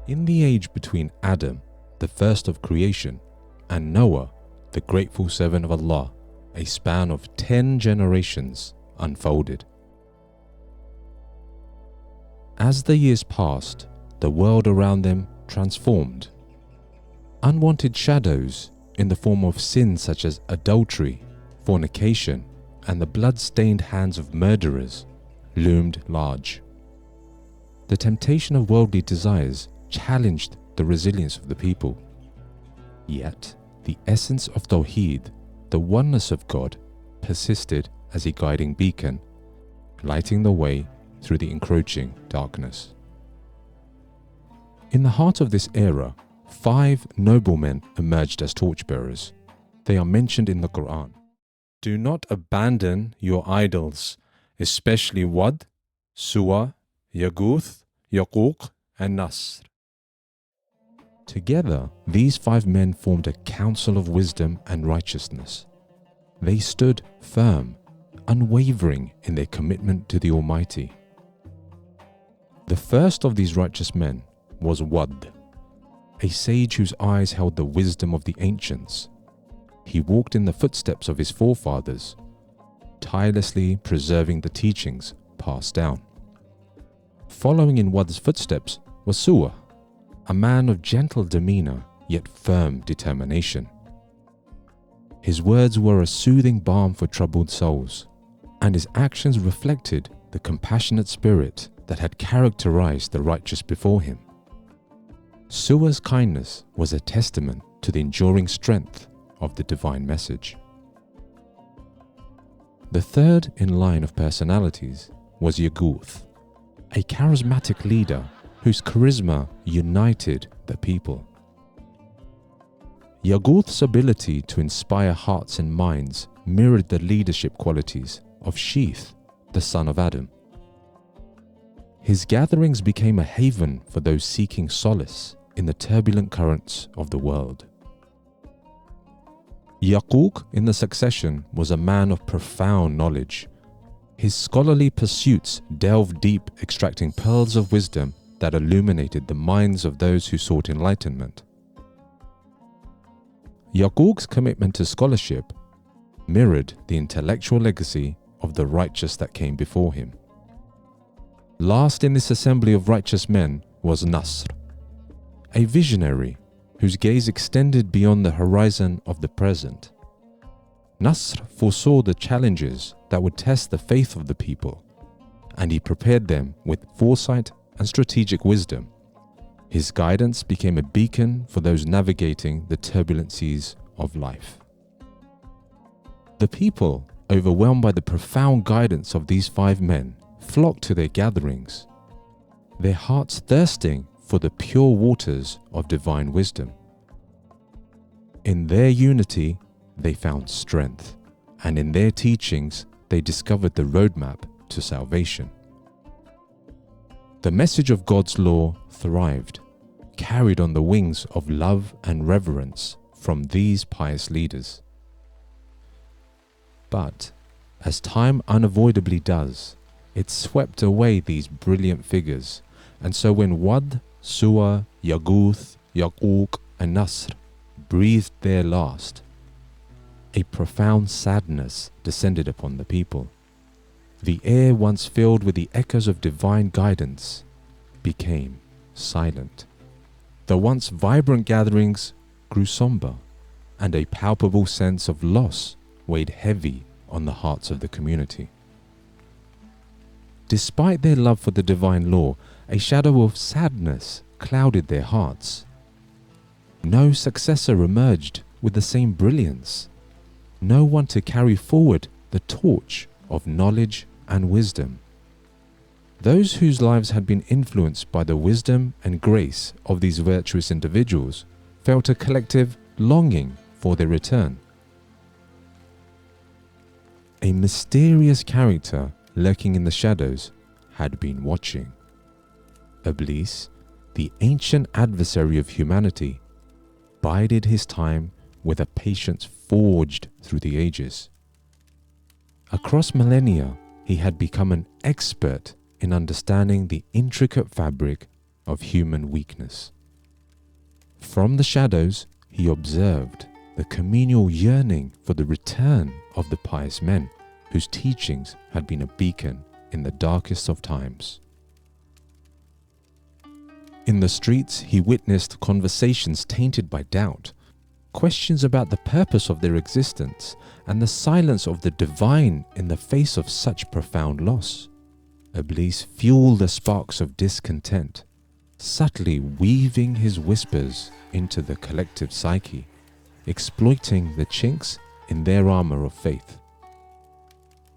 In the age between Adam, the first of creation, and Noah, the grateful servant of Allah, a span of 10 generations unfolded. As the years passed, the world around them transformed. Unwanted shadows in the form of sins such as adultery, fornication, and the blood-stained hands of murderers loomed large. The temptation of worldly desires challenged the resilience of the people. Yet, the essence of Tawheed, the oneness of God, persisted as a guiding beacon, lighting the way through the encroaching darkness. In the heart of this era, 5 noblemen emerged as torchbearers. They are mentioned in the Quran. Do not abandon your idols, especially Wad, Suwa, Yaguth, Yaquq, and Nasr. Together, these 5 men formed a council of wisdom and righteousness. They stood firm, unwavering in their commitment to the Almighty. The first of these righteous men was Wad, a sage whose eyes held the wisdom of the ancients. He walked in the footsteps of his forefathers, tirelessly preserving the teachings passed down. Following in Wad's footsteps was Suwa, a man of gentle demeanor yet firm determination. His words were a soothing balm for troubled souls, and his actions reflected the compassionate spirit that had characterized the righteous before him. Suwa's kindness was a testament to the enduring strength of the divine message. The third in line of personalities was Yaguth, a charismatic leader whose charisma united the people. Yaguth's ability to inspire hearts and minds mirrored the leadership qualities of Sheeth, the son of Adam. His gatherings became a haven for those seeking solace in the turbulent currents of the world. Yaquq in the succession was a man of profound knowledge. His scholarly pursuits delved deep, extracting pearls of wisdom that illuminated the minds of those who sought enlightenment. Yaquq's commitment to scholarship mirrored the intellectual legacy of the righteous that came before him. Last in this assembly of righteous men was Nasr, a visionary whose gaze extended beyond the horizon of the present. Nasr foresaw the challenges that would test the faith of the people, and he prepared them with foresight and strategic wisdom. His guidance became a beacon for those navigating the turbulent seas of life. The people, overwhelmed by the profound guidance of these 5 men, flocked to their gatherings, their hearts thirsting for the pure waters of divine wisdom. In their unity, they found strength, and in their teachings, they discovered the roadmap to salvation. The message of God's law thrived, carried on the wings of love and reverence from these pious leaders. But, as time unavoidably does, it swept away these brilliant figures, and so when Wad, Suwa, Yaguth, Yaquq, and Nasr breathed their last, a profound sadness descended upon the people. The air once filled with the echoes of divine guidance became silent. The once vibrant gatherings grew somber, and a palpable sense of loss weighed heavy on the hearts of the community. Despite their love for the divine law, a shadow of sadness clouded their hearts. No successor emerged with the same brilliance. No one to carry forward the torch of knowledge and wisdom. Those whose lives had been influenced by the wisdom and grace of these virtuous individuals felt a collective longing for their return. A mysterious character lurking in the shadows had been watching. Iblees, the ancient adversary of humanity, bided his time with a patience forged through the ages. Across millennia, he had become an expert in understanding the intricate fabric of human weakness. From the shadows, he observed the communal yearning for the return of the pious men whose teachings had been a beacon in the darkest of times. In the streets, he witnessed conversations tainted by doubt, questions about the purpose of their existence, and the silence of the divine in the face of such profound loss. Iblees fueled the sparks of discontent, subtly weaving his whispers into the collective psyche, exploiting the chinks in their armor of faith.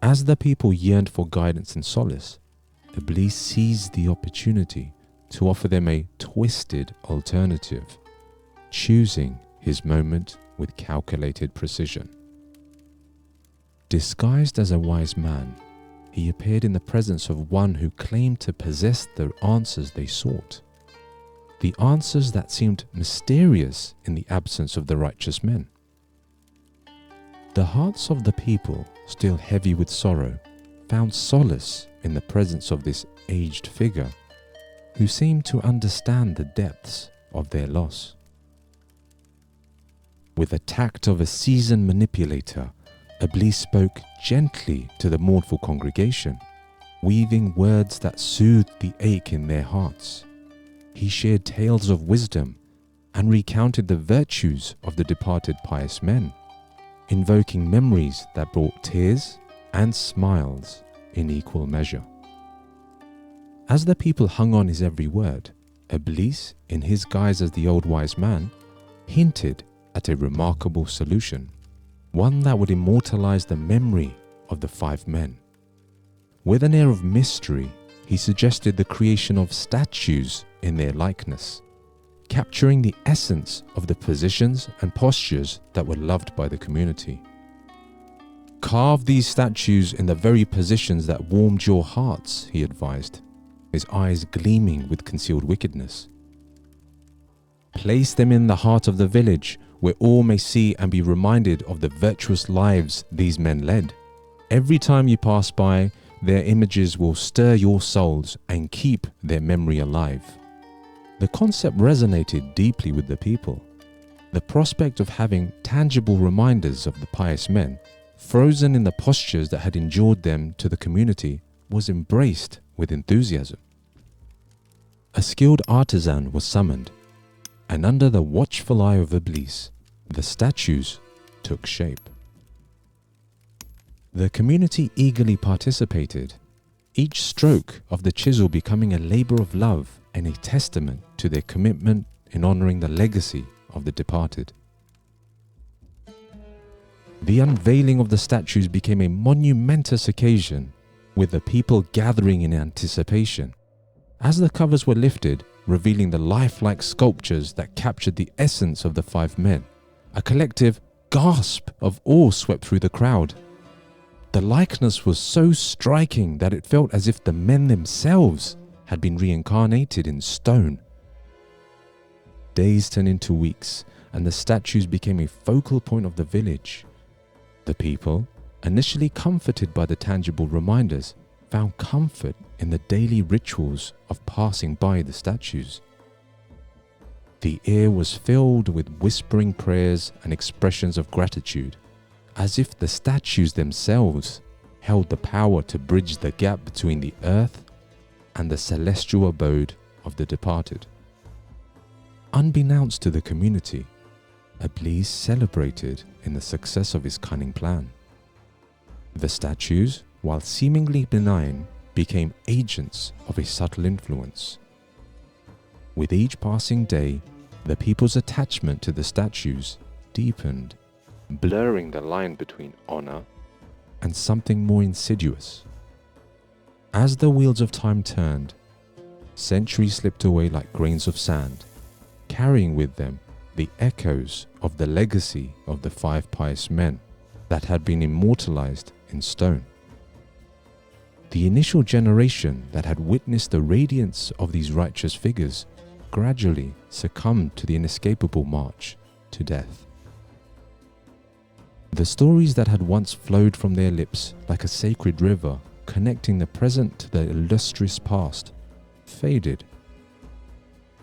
As the people yearned for guidance and solace, Iblees seized the opportunity to offer them a twisted alternative, choosing his moment with calculated precision. Disguised as a wise man, he appeared in the presence of one who claimed to possess the answers they sought, the answers that seemed mysterious in the absence of the righteous men. The hearts of the people, still heavy with sorrow, found solace in the presence of this aged figure who seemed to understand the depths of their loss. With the tact of a seasoned manipulator, Iblees spoke gently to the mournful congregation, weaving words that soothed the ache in their hearts. He shared tales of wisdom and recounted the virtues of the departed pious men, invoking memories that brought tears and smiles in equal measure. As the people hung on his every word, Iblees, in his guise as the old wise man, hinted at a remarkable solution, one that would immortalize the memory of the five men. With an air of mystery, he suggested the creation of statues in their likeness, capturing the essence of the positions and postures that were loved by the community. Carve these statues in the very positions that warmed your hearts, he advised, his eyes gleaming with concealed wickedness. Place them in the heart of the village, where all may see and be reminded of the virtuous lives these men led. Every time you pass by, their images will stir your souls and keep their memory alive. The concept resonated deeply with the people. The prospect of having tangible reminders of the pious men, frozen in the postures that had endured them to the community, was embraced with enthusiasm. A skilled artisan was summoned, and under the watchful eye of Iblees, the statues took shape. The community eagerly participated, each stroke of the chisel becoming a labor of love and a testament to their commitment in honoring the legacy of the departed. The unveiling of the statues became a monumentous occasion, with the people gathering in anticipation. As the covers were lifted, revealing the lifelike sculptures that captured the essence of the five men, a collective gasp of awe swept through the crowd. The likeness was so striking that it felt as if the men themselves had been reincarnated in stone. Days turned into weeks, and the statues became a focal point of the village. The people, initially comforted by the tangible reminders, found comfort in the daily rituals of passing by the statues. The air was filled with whispering prayers and expressions of gratitude, as if the statues themselves held the power to bridge the gap between the earth and the celestial abode of the departed. Unbeknownst to the community, Iblees celebrated in the success of his cunning plan. The statues, while seemingly benign, became agents of a subtle influence. With each passing day, the people's attachment to the statues deepened, blurring the line between honor and something more insidious. As the wheels of time turned, centuries slipped away like grains of sand, carrying with them the echoes of the legacy of the five pious men that had been immortalized in stone. The initial generation that had witnessed the radiance of these righteous figures gradually succumbed to the inescapable march to death. The stories that had once flowed from their lips like a sacred river, connecting the present to the illustrious past, faded,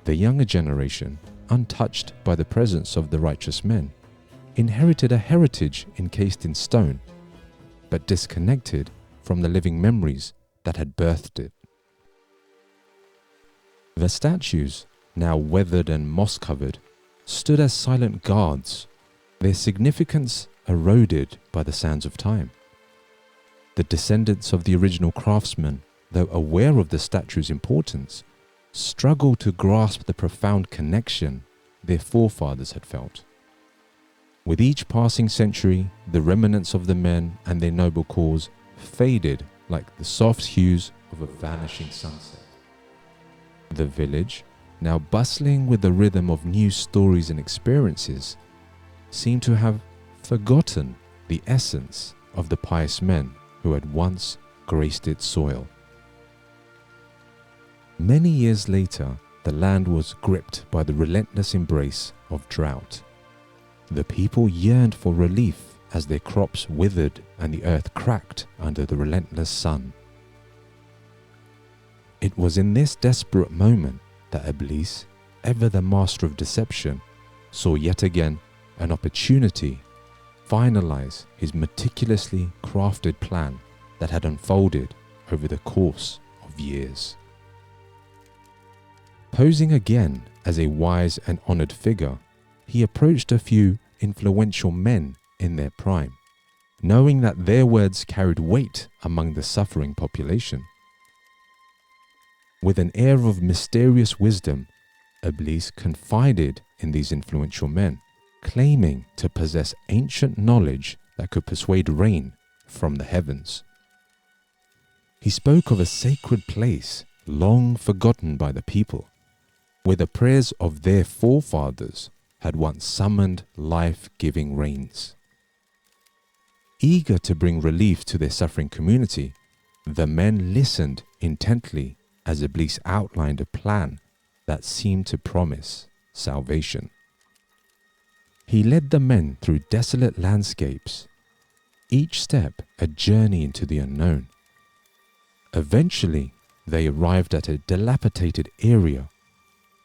The younger generation, untouched by the presence of the righteous men, inherited a heritage encased in stone, but disconnected from the living memories that had birthed it. The statues, now weathered and moss-covered, stood as silent guards, their significance eroded by the sands of time. The descendants of the original craftsmen, though aware of the statue's importance, struggled to grasp the profound connection their forefathers had felt. With each passing century, the remnants of the men and their noble cause faded like the soft hues of a vanishing sunset. The village, now bustling with the rhythm of new stories and experiences, seemed to have forgotten the essence of the pious men who had once graced its soil. Many years later, the land was gripped by the relentless embrace of drought. The people yearned for relief as their crops withered and the earth cracked under the relentless sun. It was in this desperate moment that Iblees, ever the master of deception, saw yet again an opportunity to finalize his meticulously crafted plan that had unfolded over the course of years. Posing again as a wise and honored figure, he approached a few influential men in their prime, knowing that their words carried weight among the suffering population. With an air of mysterious wisdom, Iblees confided in these influential men, claiming to possess ancient knowledge that could persuade rain from the heavens. He spoke of a sacred place long forgotten by the people, where the prayers of their forefathers had once summoned life-giving rains. Eager to bring relief to their suffering community, the men listened intently as Iblees outlined a plan that seemed to promise salvation. He led the men through desolate landscapes, each step a journey into the unknown. Eventually, they arrived at a dilapidated area,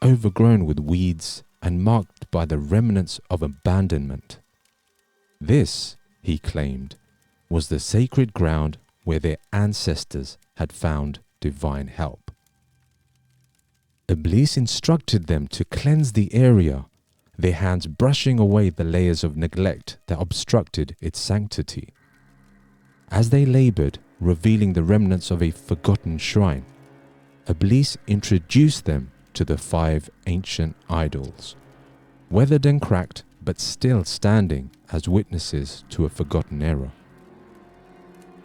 overgrown with weeds and marked by the remnants of abandonment. This, he claimed, was the sacred ground where their ancestors had found divine help. Iblees instructed them to cleanse the area, their hands brushing away the layers of neglect that obstructed its sanctity. As they labored, revealing the remnants of a forgotten shrine, Iblees introduced them to the 5 ancient idols, weathered and cracked but still standing as witnesses to a forgotten era.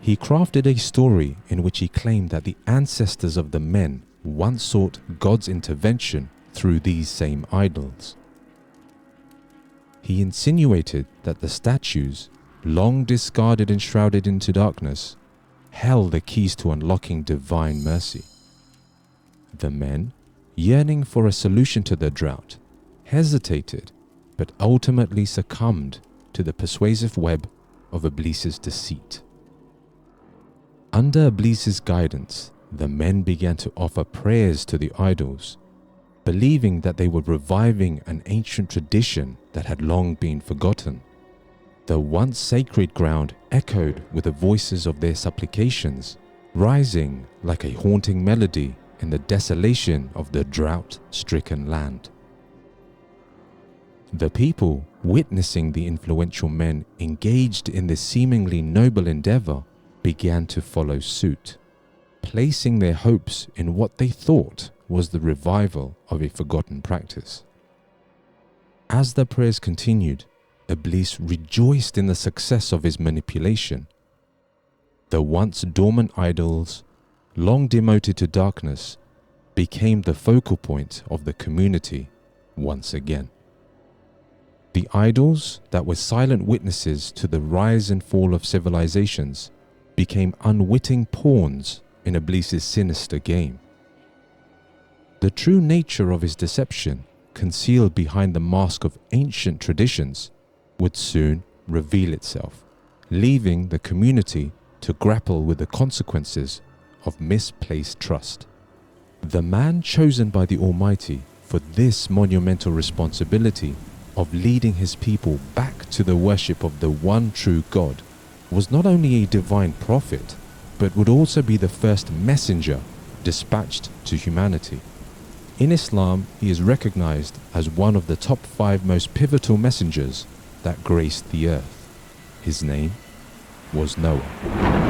He crafted a story in which he claimed that the ancestors of the men once sought God's intervention through these same idols. He insinuated that the statues, long discarded and shrouded into darkness, held the keys to unlocking divine mercy. The men, yearning for a solution to the drought, hesitated but ultimately succumbed to the persuasive web of Iblees' deceit. Under Iblees' guidance, the men began to offer prayers to the idols, believing that they were reviving an ancient tradition that had long been forgotten. The once sacred ground echoed with the voices of their supplications, rising like a haunting melody in the desolation of the drought-stricken land. The people, witnessing the influential men engaged in this seemingly noble endeavor, began to follow suit, placing their hopes in what they thought was the revival of a forgotten practice. As the prayers continued, Iblees rejoiced in the success of his manipulation. The once dormant idols, long demoted to darkness, became the focal point of the community once again. The idols that were silent witnesses to the rise and fall of civilizations became unwitting pawns in Iblees' sinister game. The true nature of his deception, concealed behind the mask of ancient traditions, would soon reveal itself, leaving the community to grapple with the consequences of misplaced trust. The man chosen by the Almighty for this monumental responsibility of leading his people back to the worship of the one true God, was not only a divine prophet, but would also be the first messenger dispatched to humanity. In Islam, he is recognized as one of the top 5 most pivotal messengers that graced the earth. His name was Noah.